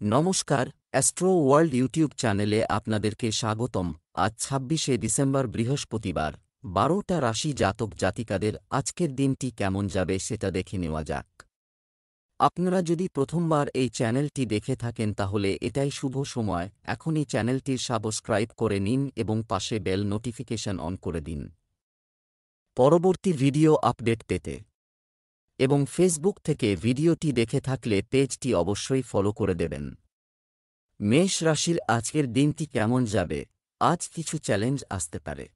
নমস্কার, astro world YouTube চ্যানেলে আপনাদেরকে স্বাগতম। আজ ২৬শে ডিসেম্বর বৃহস্পতিবার, ১২টা রাশি জাতক জাতিকাদের আজকের দিনটি কেমন যাবে সেটা দেখে নেওয়া যাক। আপনারা যদি প্রথমবার এই চ্যানেলটি দেখে থাকেন তাহলে এটাই শুভ সময়, এখনই চ্যানেলটির সাবস্ক্রাইব করে নিন এবং পাশে বেল নোটিফিকেশন অন করে দিন পরবর্তী ভিডিও আপডেট পেতে। এবং ফেসবুক থেকে ভিডিওটি দেখে থাকলে পেজটি অবশ্যই ফলো করে দেবেন। মেষ রাশির আজকের দিনটি কেমন যাবে? আজ কিছু চ্যালেঞ্জ আসতে পারে।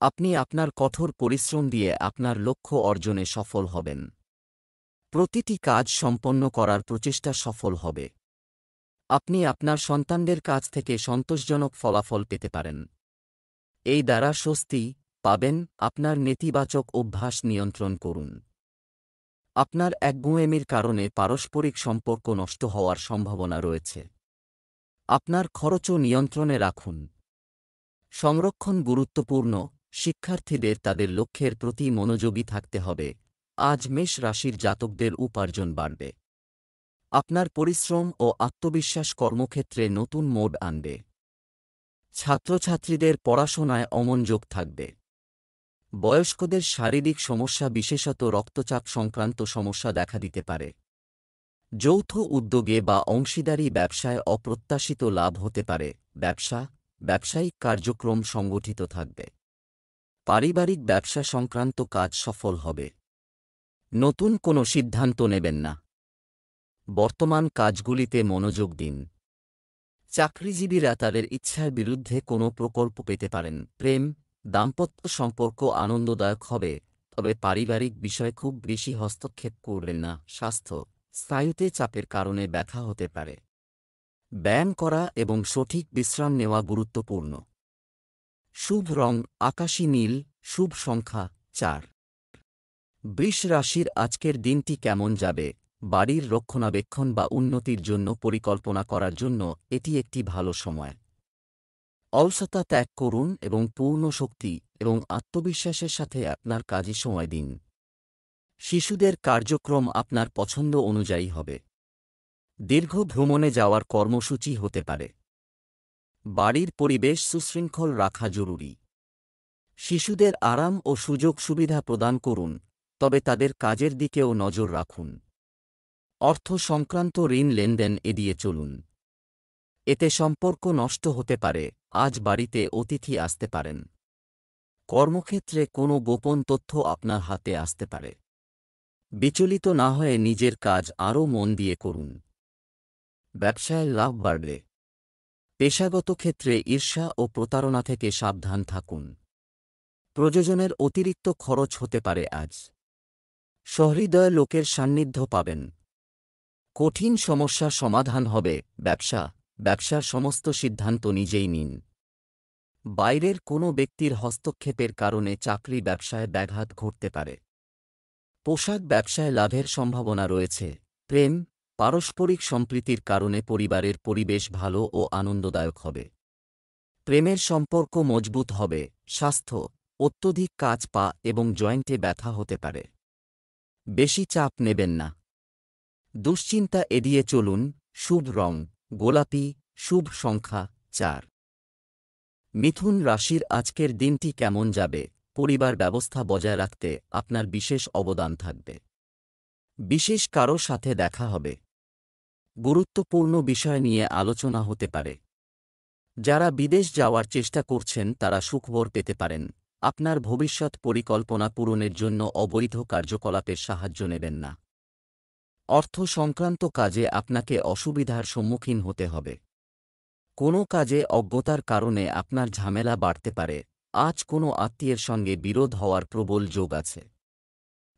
আপনি আপনার কঠোর পরিশ্রম দিয়ে আপনার লক্ষ্য অর্জনে সফল হবেন। প্রতিটি কাজ সম্পন্ন করার প্রচেষ্টা সফল হবে। আপনি আপনার সন্তানদের কাছ থেকে সন্তোষজনক ফলাফল পেতে পারেন। এই দ্বারা স্বস্তি পাবেন। আপনার নেতিবাচক অভ্যাস নিয়ন্ত্রণ করুন। আপনার একগুঁয়েমির কারণে পারস্পরিক সম্পর্ক নষ্ট হওয়ার সম্ভাবনা রয়েছে। আপনার খরচও নিয়ন্ত্রণে রাখুন। সংরক্ষণ গুরুত্বপূর্ণ। শিক্ষার্থীদের তাদের লক্ষ্যের প্রতি মনোযোগী থাকতে হবে। আজ মেষ রাশির জাতকদের উপার্জন বাড়বে। আপনার পরিশ্রম ও আত্মবিশ্বাস কর্মক্ষেত্রে নতুন মোড় আনবে। ছাত্রছাত্রীদের পড়াশোনায় অমনোযোগ থাকবে। বয়স্কদের শারীরিক সমস্যা, বিশেষত রক্তচাপ সংক্রান্ত সমস্যা দেখা দিতে পারে। যৌথ উদ্যোগে বা অংশীদারি ব্যবসায় অপ্রত্যাশিত লাভ হতে পারে। ব্যবসায়িক কার্যক্রম সংগঠিত থাকবে। পারিবারিক ব্যবসা সংক্রান্ত কাজ সফল হবে। নতুন কোনো সিদ্ধান্ত নেবেন না। বর্তমান কাজগুলিতে মনোযোগ দিন। চাকরিজীবীরা তাদের ইচ্ছার বিরুদ্ধে কোনো প্রকল্প পেতে পারেন। প্রেম, দাম্পত্য সম্পর্ক আনন্দদায়ক হবে, তবে পারিবারিক বিষয়ে খুব বেশি হস্তক্ষেপ করবেন না। স্নায়ুতে চাপের কারণে ব্যথা হতে পারে। ব্যায়াম করা এবং সঠিক বিশ্রাম নেওয়া গুরুত্বপূর্ণ। শুভ রং আকাশী নীল। শুভ সংখ্যা ৪। বৃষ রাশির আজকের দিনটি কেমন যাবে? বাড়ির রক্ষণাবেক্ষণ বা উন্নতির জন্য পরিকল্পনা করার জন্য এটি একটি ভালো সময়। অলসতা ত্যাগ করুন এবং পূর্ণ শক্তি এবং আত্মবিশ্বাসের সাথে আপনার কাজে সময় দিন। শিশুদের কার্যক্রম আপনার পছন্দ অনুযায়ী হবে। দীর্ঘ ভ্রমণে যাওয়ার কর্মসূচি হতে পারে। বাড়ির পরিবেশ সুশৃঙ্খল রাখা জরুরি। শিশুদের আরাম ও সুযোগ সুবিধা প্রদান করুন, তবে তাদের কাজের দিকেও নজর রাখুন। অর্থ সংক্রান্ত ঋণ লেনদেন এড়িয়ে চলুন। এতে সম্পর্ক নষ্ট হতে পারে। আজ বাড়িতে অতিথি আসতে পারেন। কর্মক্ষেত্রে কোনো গোপন তথ্য আপনার হাতে আসতে পারে। বিচলিত না হয়ে নিজের কাজ আরও মন দিয়ে করুন। ব্যবসায় লাভ বাড়বে। পেশাগত ক্ষেত্রে ঈর্ষা ও প্রতারণা থেকে সাবধান থাকুন। প্রয়োজনের অতিরিক্ত খরচ হতে পারে আজ। সহৃদয় লোকের সান্নিধ্য পাবেন। কঠিন সমস্যার সমাধান হবে। ব্যবসার সমস্ত সিদ্ধান্ত নিজেই নিন। বাইরের কোনো ব্যক্তির হস্তক্ষেপের কারণে চাকরি ব্যবসায় ব্যাঘাত ঘটতে পারে। পোশাক ব্যবসায় লাভের সম্ভাবনা রয়েছে। প্রেম, পারস্পরিক সম্প্রীতির কারণে পরিবারের পরিবেশ ভালো ও আনন্দদায়ক হবে। প্রেমের সম্পর্ক মজবুত হবে। স্বাস্থ্য, অত্যধিক কাজ পা এবং জয়েন্টে ব্যথা হতে পারে। বেশি চাপ নেবেন না। দুশ্চিন্তা এড়িয়ে চলুন। শুভ রং গোলাপি। শুভ সংখ্যা ৪। মিথুন রাশির আজকের দিনটি কেমন যাবে? পরিবার ব্যবস্থা বজায় রাখতে আপনার বিশেষ অবদান থাকবে। বিশেষ কারো সাথে দেখা হবে। গুরুত্বপূর্ণ বিষয় নিয়ে আলোচনা হতে পারে। যারা বিদেশ যাওয়ার চেষ্টা করছেন তারা সুখবর পেতে পারেন। আপনার ভবিষ্যৎ পরিকল্পনা পূরণের জন্য অবৈধ কার্যকলাপের সাহায্য নেবেন না। অর্থ সংক্রান্ত কাজে আপনাকে অসুবিধার সম্মুখীন হতে হবে। কোনো কাজে অজ্ঞতার কারণে আপনার ঝামেলা বাড়তে পারে। আজ কোনো আত্মীয়ের সঙ্গে বিরোধ হওয়ার প্রবল যোগ আছে।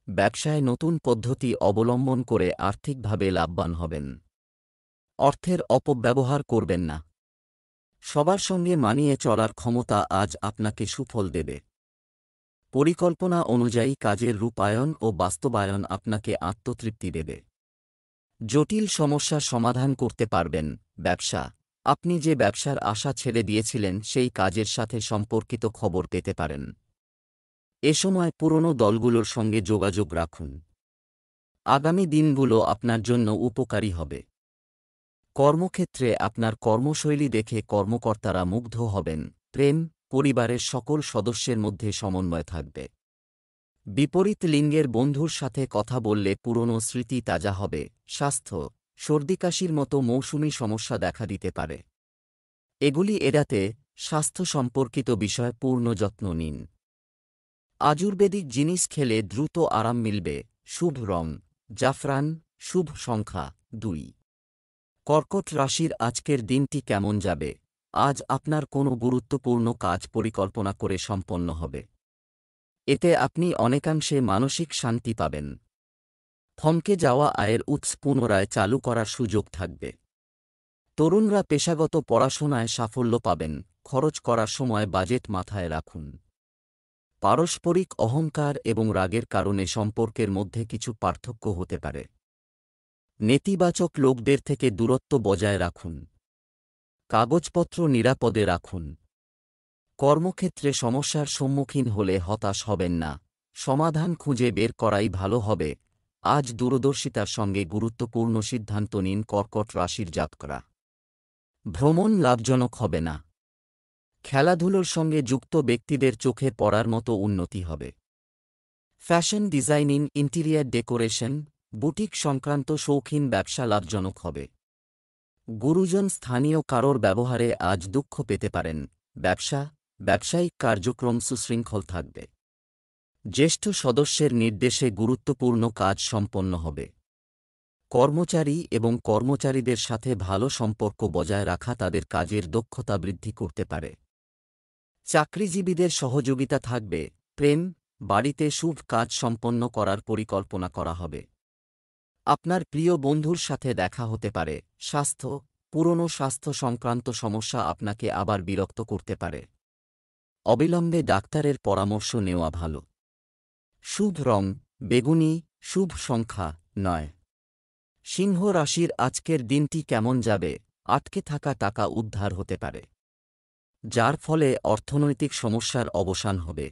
ব্যবসায় নতুন পদ্ধতি অবলম্বন করে আর্থিকভাবে লাভবান হবেন। অর্থের অপব্যবহার করবেন না। সবার সঙ্গে মানিয়ে চলার ক্ষমতা আজ আপনাকে সুফল দেবে। পরিকল্পনা অনুযায়ী কাজের রূপায়ণ ও বাস্তবায়ন আপনাকে আত্মতৃপ্তি দেবে। জটিল সমস্যার সমাধান করতে পারবেন। আপনি যে ব্যবসার আশা ছেড়ে দিয়েছিলেন সেই কাজের সাথে সম্পর্কিত খবর পেতে পারেন। এ সময় পুরনো দলগুলোর সঙ্গে যোগাযোগ রাখুন। আগামী দিনগুলো আপনার জন্য উপকারী হবে। কর্মক্ষেত্রে আপনার কর্মশৈলী দেখে কর্মকর্তারা মুগ্ধ হবেন। প্রেম, পরিবারের সকল সদস্যের মধ্যে সমন্বয় থাকবে। বিপরীত লিঙ্গের বন্ধুর সাথে কথা বললে পুরনো স্মৃতি তাজা হবে। স্বাস্থ্য, সর্দিকাশির মতো মৌসুমী সমস্যা দেখা দিতে পারে। এগুলি এড়াতে স্বাস্থ্য সম্পর্কিত বিষয়ে পূর্ণ যত্ন নিন। আয়ুর্বেদিক জিনিস খেলে দ্রুত আরাম মিলবে। শুভ রং জাফরান, শুভ সংখ্যা 2। কর্কট রাশির আজকের দিনটি কেমন যাবে? আজ আপনার কোনো গুরুত্বপূর্ণ কাজ পরিকল্পনা করে সম্পন্ন হবে। এতে আপনি অনেকাংশে মানসিক শান্তি পাবেন। থমকে যাওয়া আয়ের উৎস পুনরায় চালু করার সুযোগ থাকবে। তরুণরা পেশাগত পড়াশোনায় সাফল্য পাবেন। খরচ করার সময় বাজেট মাথায় রাখুন। পারস্পরিক অহংকার এবং রাগের কারণে সম্পর্কের মধ্যে কিছু পার্থক্য হতে পারে। নেতিবাচক লোকদের থেকে দূরত্ব বজায় রাখুন। কাগজপত্র নিরাপদে রাখুন। কর্মক্ষেত্রে সমস্যার সম্মুখীন হলে হতাশ হবেন না। সমাধান খুঁজে বের করাই ভালো হবে। আজ দূরদর্শিতার সঙ্গে গুরুত্বপূর্ণ সিদ্ধান্ত নিন কর্কট রাশির জাতকরা। ভ্রমণ লাভজনক হবে না। খেলাধুলোর সঙ্গে যুক্ত ব্যক্তিদের চোখে পড়ার মতো উন্নতি হবে। Fashion designing, interior decoration, boutique সংক্রান্ত শৌখিন ব্যবসা লাভজনক হবে। গুরুজন স্থানীয় কারোর ব্যবহারে আজ দুঃখ পেতে পারেন। ব্যবসায়িক কার্যক্রম সুশৃঙ্খল থাকবে। জ্যেষ্ঠ সদস্যের নির্দেশে গুরুত্বপূর্ণ কাজ সম্পন্ন হবে। কর্মচারী এবং কর্মচারীদের সাথে ভালো সম্পর্ক বজায় রাখা তাদের কাজের দক্ষতা বৃদ্ধি করতে পারে। চাকরিজীবীদের সহযোগিতা থাকবে। প্রেম, বাড়িতে শুভ কাজ সম্পন্ন করার পরিকল্পনা করা হবে। আপনার প্রিয় বন্ধুর সাথে দেখা হতে পারে। স্বাস্থ্য, পুরনো স্বাস্থ্য সংক্রান্ত সমস্যা আপনাকে আবার বিরক্ত করতে পারে। অবিলম্বে ডাক্তারের পরামর্শ নেওয়া ভালো। শুভ রং বেগুনি, শুভ সংখ্যা 9। সিংহ রাশির আজকের দিনটি কেমন যাবে? আটকে থাকা টাকা উদ্ধার হতে পারে, যার ফলে অর্থনৈতিক সমস্যার অবসান হবে।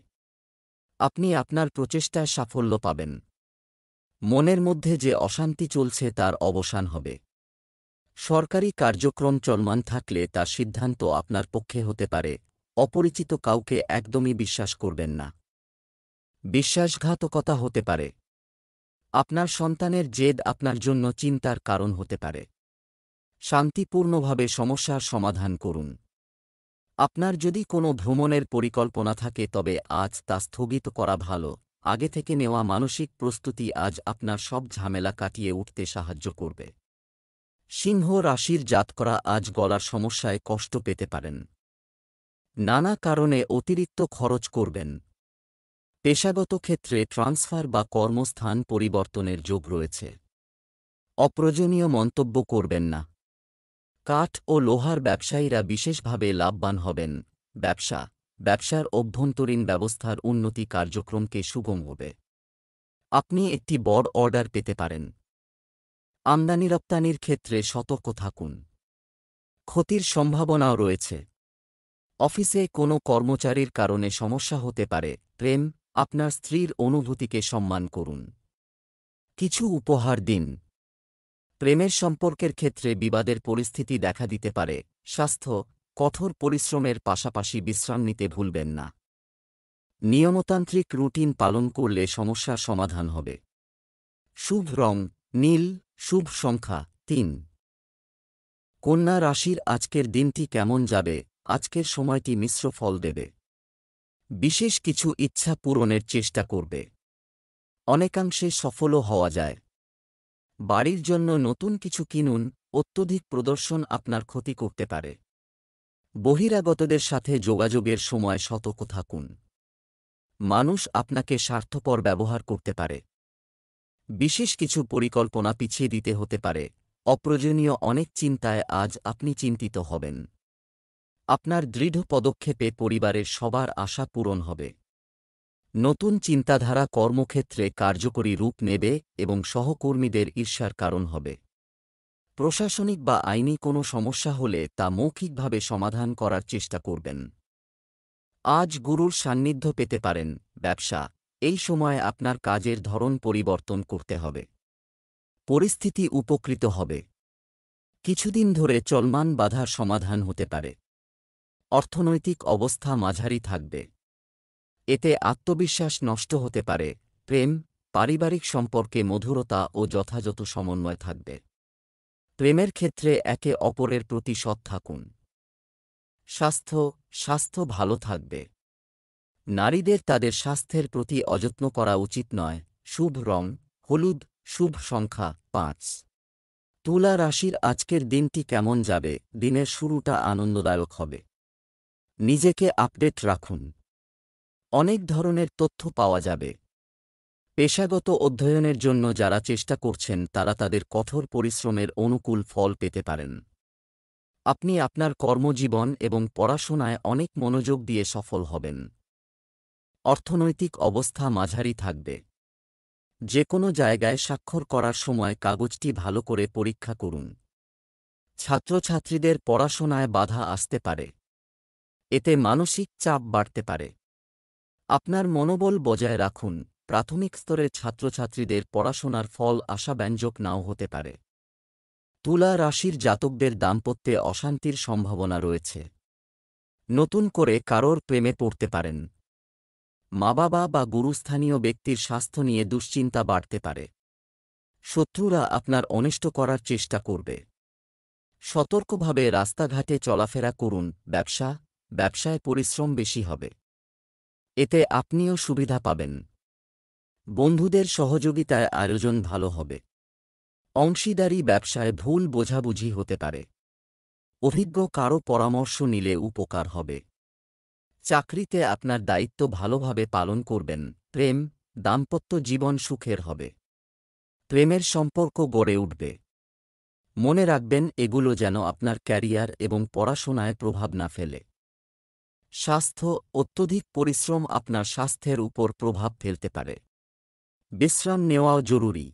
আপনি আপনার প্রচেষ্টায় সাফল্য পাবেন। মনের মধ্যে যে অশান্তি চলছে তার অবসান হবে। সরকারি কার্যক্রম চলমান থাকলে তার সিদ্ধান্ত আপনার পক্ষে হতে পারে। অপরিচিত কাউকে একদমই বিশ্বাস করবেন না। বিশ্বাসঘাতকতা হতে পারে। আপনার সন্তানের জেদ আপনার জন্য চিন্তার কারণ হতে পারে। শান্তিপূর্ণভাবে সমস্যার সমাধান করুন। আপনার যদি কোনো ভ্রমণের পরিকল্পনা থাকে তবে আজ তা স্থগিত করা ভালো। আগে থেকে নেওয়া মানসিক প্রস্তুতি আজ আপনার সব ঝামেলা কাটিয়ে উঠতে সাহায্য করবে। সিংহ রাশির জাতকরা আজ গলার সমস্যায় কষ্ট পেতে পারেন। নানা কারণে অতিরিক্ত খরচ করবেন। পেশাগত ক্ষেত্রে ট্রান্সফার বা কর্মস্থান পরিবর্তনের যোগ রয়েছে। অপ্রয়োজনীয় মন্তব্য করবেন না। কাঠ ও লোহার ব্যবসায়ীরা বিশেষভাবে লাভবান হবেন। ব্যবসার অভ্যন্তরীণ ব্যবস্থার উন্নতি কার্যক্রমকে সুগম হবে। আপনি একটি বড় অর্ডার পেতে পারেন। আমদানি রপ্তানির ক্ষেত্রে সতর্ক থাকুন। ক্ষতির সম্ভাবনাও রয়েছে। অফিসে কোনো কর্মচারীর কারণে সমস্যা হতে পারে। প্রেম, আপনার স্ত্রীর অনুভূতিকে সম্মান করুন। কিছু উপহার দিন। প্রেমের সম্পর্কের ক্ষেত্রে বিবাদের পরিস্থিতি দেখা দিতে পারে। স্বাস্থ্য, কঠোর পরিশ্রমের পাশাপাশি বিশ্রাম নিতে ভুলবেন না। নিয়মতান্ত্রিক রুটিন পালন করলে সমস্যার সমাধান হবে। শুভ রং নীল, শুভ সংখ্যা 3। কন্যা রাশির আজকের দিনটি কেমন যাবে? আজকের সময়টি মিশ্র ফল দেবে। বিশেষ কিছু ইচ্ছা পূরণের চেষ্টা করবে। অনেকাংশে সফলও হওয়া যায়। বাড়ির জন্য নতুন কিছু কিনুন। অত্যধিক প্রদর্শন আপনার ক্ষতি করতে পারে। বহিরাগতদের সাথে যোগাযোগের সময় সতর্ক থাকুন। মানুষ আপনাকে স্বার্থপর ব্যবহার করতে পারে। বিশেষ কিছু পরিকল্পনা পিছিয়ে দিতে হতে পারে। অপ্রয়োজনীয় অনেক চিন্তায় আজ আপনি চিন্তিত হবেন। আপনার দৃঢ় পদক্ষেপে পরিবারের সবার আশা পূরণ হবে। নতুন চিন্তাধারা কর্মক্ষেত্রে কার্যকরী রূপ নেবে এবং সহকর্মীদের ঈর্ষার কারণ হবে। প্রশাসনিক বা আইনি কোনো সমস্যা হলে তা মৌখিকভাবে সমাধান করার চেষ্টা করবেন। আজ গুরুর সান্নিধ্য পেতে পারেন। এই সময় আপনার কাজের ধরন পরিবর্তন করতে হবে। পরিস্থিতি উপকৃত হবে। কিছুদিন ধরে চলমান বাধার সমাধান হতে পারে। অর্থনৈতিক অবস্থা মাঝারি থাকবে। এতে আত্মবিশ্বাস নষ্ট হতে পারে। প্রেম, পারিবারিক সম্পর্কে মধুরতা ও যথাযথ সমন্বয় থাকবে। প্রেমের ক্ষেত্রে একে অপরের প্রতি সৎ থাকুন। স্বাস্থ্য ভালো থাকবে। নারীদের তাদের স্বাস্থ্যের প্রতি অযত্ন করা উচিত নয়। শুভ রং হলুদ, শুভ সংখ্যা 5। তুলা রাশির আজকের দিনটি কেমন যাবে? দিনের শুরুটা আনন্দদায়ক হবে। নিজেকে আপডেট রাখুন। অনেক ধরনের তথ্য পাওয়া যাবে। পেশাগত অধ্যয়নের জন্য যারা চেষ্টা করছেন তারা তাদের কঠোর পরিশ্রমের অনুকূল ফল পেতে পারেন। আপনি আপনার কর্মজীবন এবং পড়াশোনায় অনেক মনোযোগ দিয়ে সফল হবেন। অর্থনৈতিক অবস্থা মাঝারি থাকবে। যে কোনো জায়গায় স্বাক্ষর করার সময় কাগজটি ভালো করে পরীক্ষা করুন। ছাত্রছাত্রীদের পড়াশোনায় বাধা আসতে পারে। এতে মানসিক চাপ বাড়তে পারে। আপনার মনোবল বজায় রাখুন। প্রাথমিক স্তরের ছাত্রছাত্রীদের পড়াশোনার ফল আশাব্যঞ্জক নাও হতে পারে। তুলা রাশির জাতকদের দাম্পত্যে অশান্তির সম্ভাবনা রয়েছে। নতুন করে কারোর প্রেমে পড়তে পারেন। মা-বাবা বা গুরুস্থানীয় ব্যক্তির স্বাস্থ্য নিয়ে দুশ্চিন্তা বাড়তে পারে। শত্রুরা আপনার অনিষ্ট করার চেষ্টা করবে। সতর্কভাবে রাস্তাঘাটে চলাফেরা করুন। ব্যবসায় পরিশ্রম বেশি হবে। এতে আপনিও সুবিধা পাবেন। বন্ধুদের সহযোগিতায় আয়োজন ভালো হবে। অংশীদারি ব্যবসায় ভুল বোঝাবুঝি হতে পারে। অভিজ্ঞ কারো পরামর্শ নিলে উপকার হবে। চাকরিতে আপনার দায়িত্ব ভালোভাবে পালন করবেন। প্রেম, দাম্পত্য জীবন সুখের হবে। প্রেমের সম্পর্ক গড়ে উঠবে। মনে রাখবেন এগুলো যেন আপনার ক্যারিয়ার এবং পড়াশোনায় প্রভাব না ফেলে। স্বাস্থ্য, অত্যধিক পরিশ্রম আপনার স্বাস্থ্যের উপর প্রভাব ফেলতে পারে। বিশ্রাম নেওয়াও জরুরি।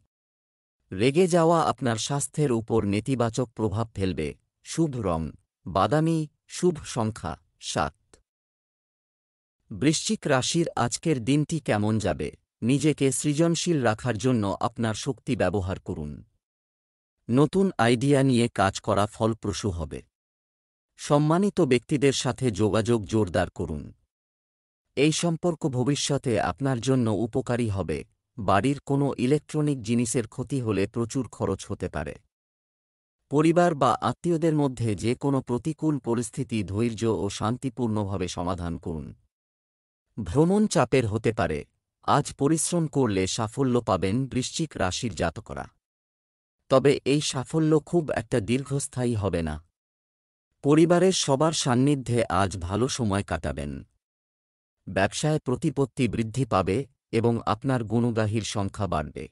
রেগে যাওয়া আপনার স্বাস্থ্যের উপর নেতিবাচক প্রভাব ফেলবে। শুভ রং বাদামি, শুভ সংখ্যা 7। বৃশ্চিক রাশির আজকের দিনটি কেমন যাবে? নিজেকে সৃজনশীল রাখার জন্য আপনার শক্তি ব্যবহার করুন। নতুন আইডিয়া নিয়ে কাজ করা ফলপ্রসূ হবে। সম্মানিত ব্যক্তিদের সাথে যোগাযোগ জোরদার করুন। এই সম্পর্ক ভবিষ্যতে আপনার জন্য উপকারী হবে। বাড়ির কোনো ইলেকট্রনিক জিনিসের ক্ষতি হলে প্রচুর খরচ হতে পারে। পরিবার বা আত্মীয়দের মধ্যে যে কোনো প্রতিকূল পরিস্থিতি ধৈর্য ও শান্তিপূর্ণভাবে সমাধান করুন। ভ্রমণ চাপের হতে পারে। আজ পরিশ্রম করলে সাফল্য পাবেন বৃশ্চিক রাশির জাতকরা। তবে এই সাফল্য খুব একটা দীর্ঘস্থায়ী হবে না। পরিবারের সবার সান্নিধ্যে আজ ভালো সময় কাটাবেন। ব্যবসায় প্রতিপত্তি বৃদ্ধি পাবে এবং আপনার গুণগ্রাহীর সংখ্যা বাড়বে।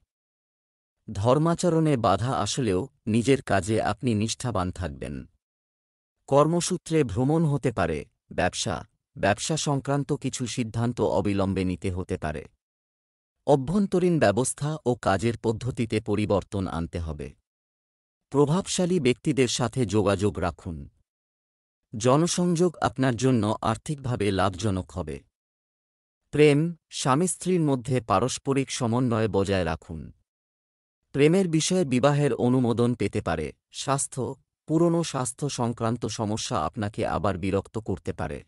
ধর্মাচরণে বাধা আসলেও নিজের কাজে আপনি নিষ্ঠাবান থাকবেন। কর্মসূত্রে ভ্রমণ হতে পারে। ব্যবসা সংক্রান্ত কিছু সিদ্ধান্ত অবিলম্বে নিতে হতে পারে। অভ্যন্তরীণ ব্যবস্থা ও কাজের পদ্ধতিতে পরিবর্তন আনতে হবে। প্রভাবশালী ব্যক্তিদের সাথে যোগাযোগ রাখুন। জনসংযোগ আপনার জন্য আর্থিকভাবে লাভজনক হবে। প্রেম, স্বামী স্ত্রীর মধ্যে পারস্পরিক সমন্বয় বজায় রাখুন। প্রেমের বিষয়ে বিবাহের অনুমোদন পেতে পারে। পুরনো স্বাস্থ্য সংক্রান্ত সমস্যা আপনাকে আবার বিরক্ত করতে পারে।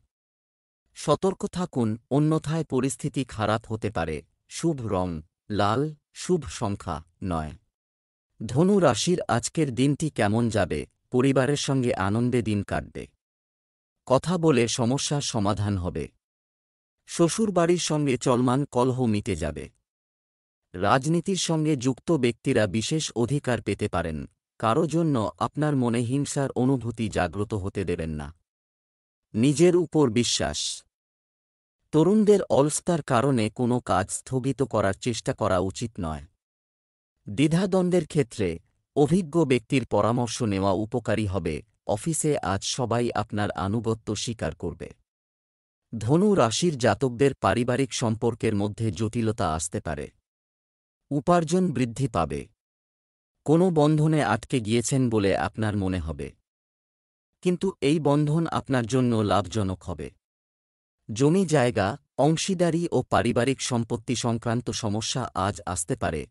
সতর্ক থাকুন, অন্যথায় পরিস্থিতি খারাপ হতে পারে। শুভ রং লাল, শুভ সংখ্যা 9। ধনু রাশির আজকের দিনটি কেমন যাবে? পরিবারের সঙ্গে আনন্দে দিন কাটবে। কথা বলে সমস্যার সমাধান হবে। শ্বশুরবাড়ির সঙ্গে চলমান কলহ মিটে যাবে। রাজনীতির সঙ্গে যুক্ত ব্যক্তিরা বিশেষ অধিকার পেতে পারেন। কারো জন্য আপনার মনে হিংসার অনুভূতি জাগ্রত হতে দেবেন না। নিজের উপর বিশ্বাস। তরুণদের অলসতার কারণে কোনো কাজ স্থগিত করার চেষ্টা করা উচিত নয়। দ্বিধাদ্বন্দ্বের ক্ষেত্রে অভিজ্ঞ ব্যক্তির পরামর্শ নেওয়া উপকারী হবে। অফিসে আজ সবাই আপনার আনুগত্য স্বীকার করবে। ধনু রাশির জাতকদের পারিবারিক সম্পর্কের মধ্যে জটিলতা আসতে পারে। উপার্জন বৃদ্ধি পাবে। কোনো বন্ধনে আটকে গিয়েছেন বলে আপনার মনে হবে, কিন্তু এই বন্ধন আপনার জন্য লাভজনক হবে। জমি জায়গা, অংশীদারি ও পারিবারিক সম্পত্তি সংক্রান্ত সমস্যা আজ আসতে পারে।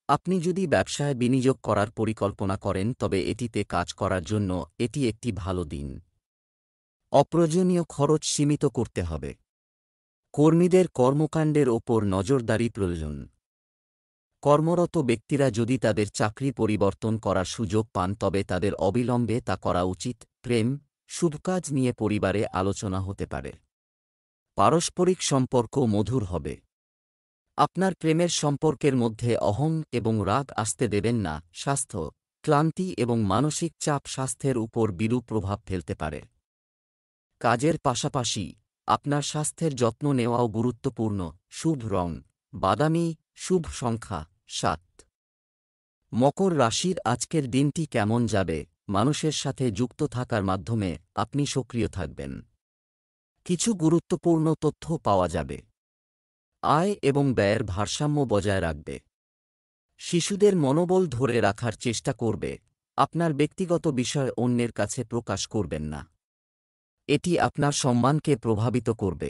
আপনি যদি ব্যবসায় বিনিয়োগ করার পরিকল্পনা করেন তবে এটিতে কাজ করার জন্য এটি একটি ভালো দিন। অপ্রয়োজনীয় খরচ সীমিত করতে হবে। কর্মীদের কর্মকাণ্ডের ওপর নজরদারি প্রয়োজন। কর্মরত ব্যক্তিরা যদি তাদের চাকরি পরিবর্তন করার সুযোগ পান তবে তাদের অবিলম্বে তা করা উচিত। প্রেম, শুভ কাজ নিয়ে পরিবারে আলোচনা হতে পারে। পারস্পরিক সম্পর্ক মধুর হবে। আপনার প্রেমের সম্পর্কের মধ্যে অহং এবং রাগ আসতে দেবেন না। স্বাস্থ্য, ক্লান্তি এবং মানসিক চাপ স্বাস্থ্যের উপর বিরূপ প্রভাব ফেলতে পারে। কাজের পাশাপাশি আপনার স্বাস্থ্যের যত্ন নেওয়াও গুরুত্বপূর্ণ। শুভ রং বাদামি, শুভ সংখ্যা 7। মকর রাশির আজকের দিনটি কেমন যাবে? মানুষের সাথে যুক্ত থাকার মাধ্যমে আপনি সক্রিয় থাকবেন। কিছু গুরুত্বপূর্ণ তথ্য পাওয়া যাবে। আয় এবং ব্যয়ের ভারসাম্য বজায় রাখবে। শিশুদের মনোবল ধরে রাখার চেষ্টা করবে। আপনার ব্যক্তিগত বিষয় অন্যের কাছে প্রকাশ করবেন না। এটি আপনার সম্মানকে প্রভাবিত করবে।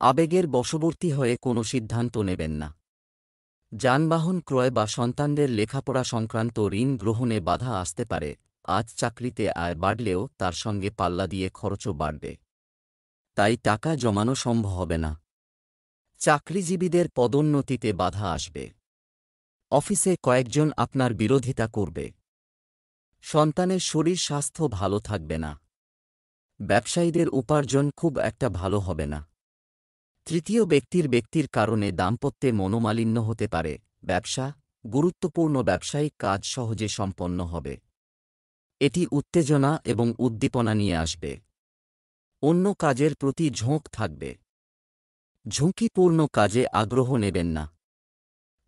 আবেগের বশবর্তী হয়ে কোনো সিদ্ধান্ত নেবেন না। যানবাহন ক্রয় বা সন্তানদের লেখাপড়া সংক্রান্ত ঋণ গ্রহণে বাধা আসতে পারে। আজ চাকরিতে আয় বাড়লেও তার সঙ্গে পাল্লা দিয়ে খরচও বাড়বে। তাই টাকা জমানো সম্ভব হবে না। চাকরিজীবীদের পদোন্নতিতে বাধা আসবে। অফিসে কয়েকজন আপনার বিরোধিতা করবে। সন্তানের শরীর স্বাস্থ্য ভালো থাকবে না। ব্যবসায়ীদের উপার্জন খুব একটা ভালো হবে না। তৃতীয় ব্যক্তির কারণে দাম্পত্যে মনোমালিন্য হতে পারে। ব্যবসা, গুরুত্বপূর্ণ ব্যবসায়িক কাজ সহজে সম্পন্ন হবে। এটি উত্তেজনা এবং উদ্দীপনা নিয়ে আসবে। অন্য কাজের প্রতি ঝোঁক থাকবে। ঝুঁকিপূর্ণ কাজে আগ্রহ নেবেন না।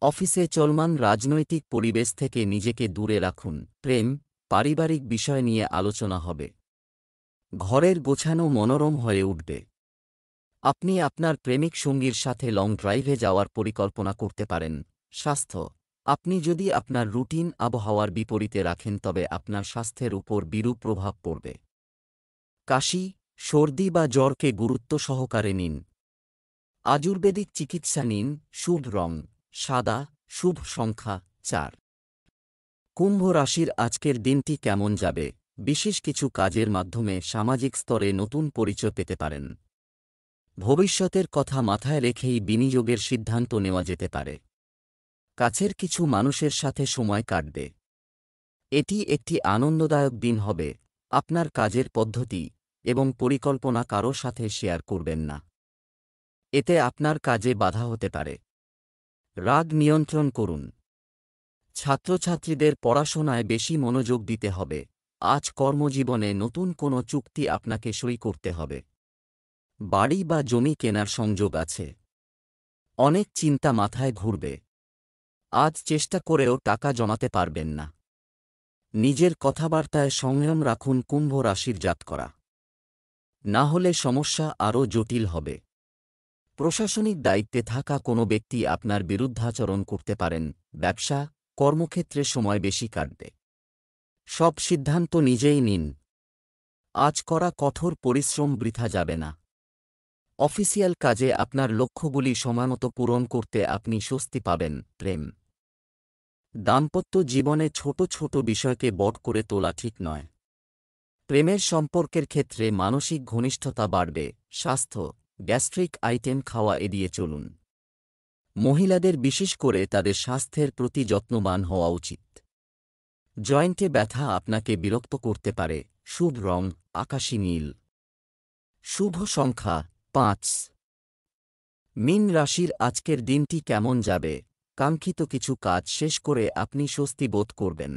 অফিসে চলমান রাজনৈতিক পরিবেশ থেকে নিজেকে দূরে রাখুন। প্রেম, পারিবারিক বিষয় নিয়ে আলোচনা হবে। ঘরের গোছানো মনোরম হয়ে উঠবে। আপনি আপনার প্রেমিক সঙ্গীর সাথে লং ড্রাইভে যাওয়ার পরিকল্পনা করতে পারেন। স্বাস্থ্য, আপনি যদি আপনার রুটিন আবহাওয়ার বিপরীতে রাখেন তবে আপনার স্বাস্থ্যের উপর বিরূপ প্রভাব পড়বে। কাশি, সর্দি বা জ্বরকে গুরুত্ব সহকারে নিন। আয়ুর্বেদিক চিকিৎসা নিন। শুভ রং সাদা, শুভ সংখ্যা 4। কুম্ভ রাশির আজকের দিনটি কেমন যাবে? বিশেষ কিছু কাজের মাধ্যমে সামাজিক স্তরে নতুন পরিচয় পেতে পারেন। ভবিষ্যতের কথা মাথায় রেখেই বিনিয়োগের সিদ্ধান্ত নেওয়া যেতে পারে। কাছের কিছু মানুষের সাথে সময় কাটবে। এটি একটি আনন্দদায়ক দিন হবে। আপনার কাজের পদ্ধতি এবং পরিকল্পনা কারো সাথে শেয়ার করবেন না। এতে আপনার কাজে বাধা হতে পারে। রাগ নিয়ন্ত্রণ করুন। ছাত্রছাত্রীদের পড়াশোনায় বেশি মনোযোগ দিতে হবে। আজ কর্মজীবনে নতুন কোনো চুক্তি আপনাকে সই করতে হবে। বাড়ি বা জমি কেনার সংযোগ আছে। অনেক চিন্তা মাথায় ঘুরবে। আজ চেষ্টা করেও টাকা জমাতে পারবেন না। নিজের কথাবার্তায় সংযম রাখুন। কুম্ভ রাশির জাতকরা, না হলে সমস্যা আরও জটিল হবে। প্রশাসনিক দায়িত্বে থাকা কোনো ব্যক্তি আপনার বিরুদ্ধাচরণ করতে পারেন। ব্যবসা, কর্মক্ষেত্রে সময় বেশি কাটবে। সব সিদ্ধান্ত নিজেই নিন। আজ করা কঠোর পরিশ্রম বৃথা যাবে না। অফিসিয়াল কাজে আপনার লক্ষ্যগুলি সময়মতো পূরণ করতে আপনি স্বস্তি পাবেন। প্রেম, দাম্পত্য জীবনে ছোট ছোট বিষয়কে বড় করে তোলা ঠিক নয়। প্রেমের সম্পর্কের ক্ষেত্রে মানসিক ঘনিষ্ঠতা বাড়বে। স্বাস্থ্য, গ্যাস্ট্রিক আইটেম খাওয়া এড়িয়ে চলুন। মহিলাদের বিশেষ করে তাদের স্বাস্থ্যের প্রতি যত্নবান হওয়া উচিত। জয়েন্টে ব্যথা আপনাকে বিরক্ত করতে পারে। শুভ রং আকাশী নীল। শুভ সংখ্যা 5। মীন রাশির আজকের দিনটি কেমন যাবে? কাঙ্ক্ষিত কিছু কাজ শেষ করে আপনি স্বস্তি বোধ করবেন।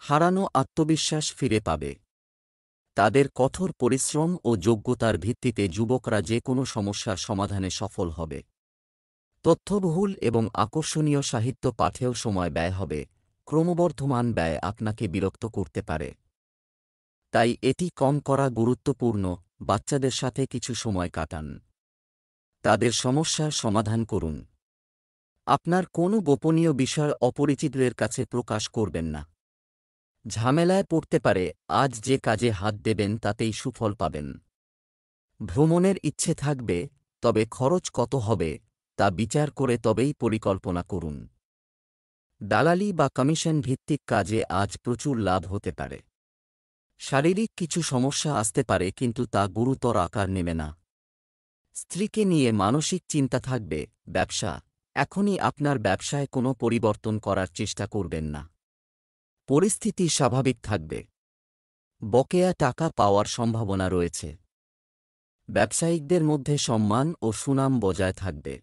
হারানো আত্মবিশ্বাস ফিরে পাবে। তাদের কঠোর পরিশ্রম ও যোগ্যতার ভিত্তিতে যুবকরা যে কোনো সমস্যার সমাধানে সফল হবে। তথ্যবহুল এবং আকর্ষণীয় সাহিত্য পাঠেও সময় ব্যয় হবে। ক্রমবর্ধমান ব্যয় আপনাকে বিরক্ত করতে পারে। তাই এটি কম করা গুরুত্বপূর্ণ। বাচ্চাদের সাথে কিছু সময় কাটান। তাদের সমস্যার সমাধান করুন। আপনার কোনো গোপনীয় বিষয় অপরিচিতদের কাছে প্রকাশ করবেন না। ঝামেলায় পড়তে পারে। আজ যে কাজে হাত দেবেন তাতেই সুফল পাবেন। ভ্রমণের ইচ্ছে থাকবে, তবে খরচ কত হবে তা বিচার করে তবেই পরিকল্পনা করুন। দালালি বা কমিশন ভিত্তিক কাজে আজ প্রচুর লাভ হতে পারে। শারীরিক কিছু সমস্যা আসতে পারে, কিন্তু তা গুরুতর আকার নেবে না। স্ত্রীকে নিয়ে মানসিক চিন্তা থাকবে। ব্যবসা, এখনই আপনার ব্যবসায় কোনো পরিবর্তন করার চেষ্টা করবেন না। পরিস্থিতি স্বাভাবিক থাকবে। বকেয়া টাকা পাওয়ার সম্ভাবনা রয়েছে। ব্যবসায়িকদের মধ্যে সম্মান ও সুনাম বজায় থাকবে।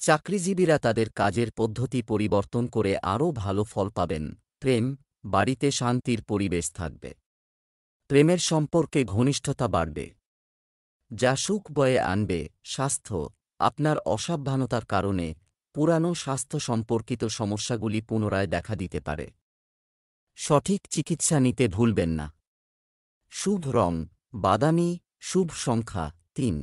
চাকরিজীবীরা তাদের কাজের পদ্ধতি পরিবর্তন করে আরও ভালো ফল পাবেন। প্রেম, বাড়িতে শান্তির পরিবেশ থাকবে। প্রেমের সম্পর্কে ঘনিষ্ঠতা বাড়বে, যা সুখ বয়ে আনবে। স্বাস্থ্য, আপনার অসাবধানতার কারণে পুরানো স্বাস্থ্য সম্পর্কিত সমস্যাগুলি পুনরায় দেখা দিতে পারে। সঠিক চিকিৎসা নিতে ভুলবেন না। শুভ রং বাদামি, শুভ সংখ্যা 3।